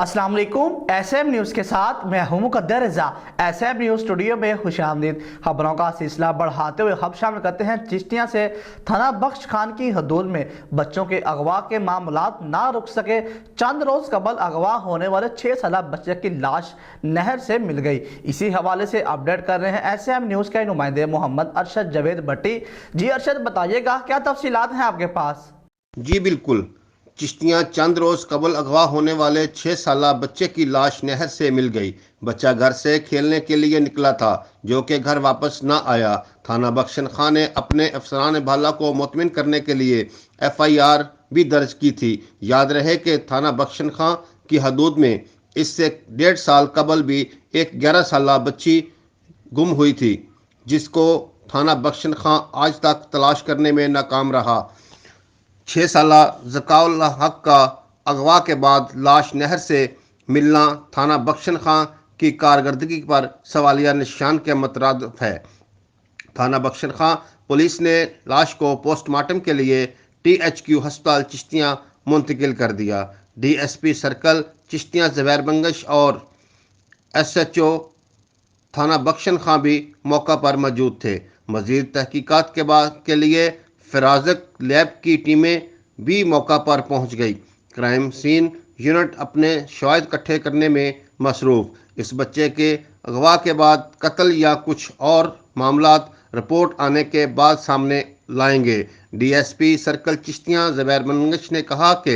अस्सलाम वालेकुम। SM news के साथ मैं हूं मुकद्दर रज़ा। एसएम न्यूज़ स्टूडियो में खुशामदीद। खबरों का सिलसिला बढ़ाते हुए हम शामिल करते हैं चिश्तियां से। थाना बख्श खान की हदूद में बच्चों के अगवा के मामलात ना रुक सके। चंद रोज कबल अगवा होने वाले 6 साल बच्चे की लाश नहर से मिल गई। इसी हवाले से अपडेट कर रहे हैं एसएम न्यूज़ के नुमाइंदे मोहम्मद अरशद जवेद भट्टी। जी अरशद, बताइएगा क्या तफसीलात हैं आपके पास? जी बिल्कुल। चिश्तियां चंद रोज कबल अगवा होने वाले 6 साल बच्चे की लाश नहर से मिल गई। बच्चा घर से खेलने के लिए निकला था जो कि घर वापस न आया। थाना बख्शन खां ने अपने अफसरान बाला को मुतमिन करने के लिए FIR भी दर्ज की थी। याद रहे कि थाना बख्शन खां की हदूद में इससे 1.5 साल कबल भी एक 11 साल बच्ची गुम हुई थी, जिसको थाना बख्शन खां आज तक तलाश करने में नाकाम रहा। 6 साल ज़काउल हक का अगवा के बाद लाश नहर से मिलना थाना बख्शन खां की कारकर्दगी पर सवालिया निशान के मुतरादिफ है। थाना बख्शन खां पुलिस ने लाश को पोस्टमार्टम के लिए THQ हस्पताल चिश्तियां मुंतकिल कर दिया। DSP सर्कल चिश्तियां ज़ुबैर बंगश और SHO थाना बख्शन खां भी मौका पर मौजूद थे। मजीद तहकीकात के लिए फराजक लैब की टीमें भी मौका पर पहुंच गई। क्राइम सीन यूनिट अपने शवाहिद इकट्ठे करने में मसरूफ। इस बच्चे के अगवा के बाद कत्ल या कुछ और मामलात रिपोर्ट आने के बाद सामने लाएंगे। DSP सर्कल चिश्तियां ज़ुबैर बंगश ने कहा कि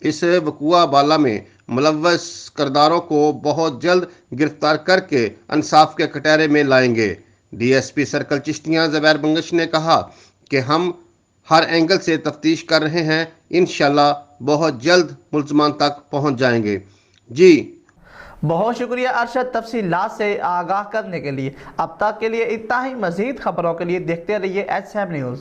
इस वकुआ बाला में मुलव्वस करदारों को बहुत जल्द गिरफ्तार करके इंसाफ के कटहरे में लाएंगे। DSP सर्कल चिश्तियां ज़ुबैर बंगश ने कहा कि हम हर एंगल से तफ्तीश कर रहे हैं, इंशाल्लाह बहुत जल्द मुल्ज़मान तक पहुंच जाएंगे। जी बहुत शुक्रिया अरशद, तफसीलात से आगाह करने के लिए। अब तक के लिए इतना ही। मजीद खबरों के लिए देखते रहिए एसएम न्यूज़।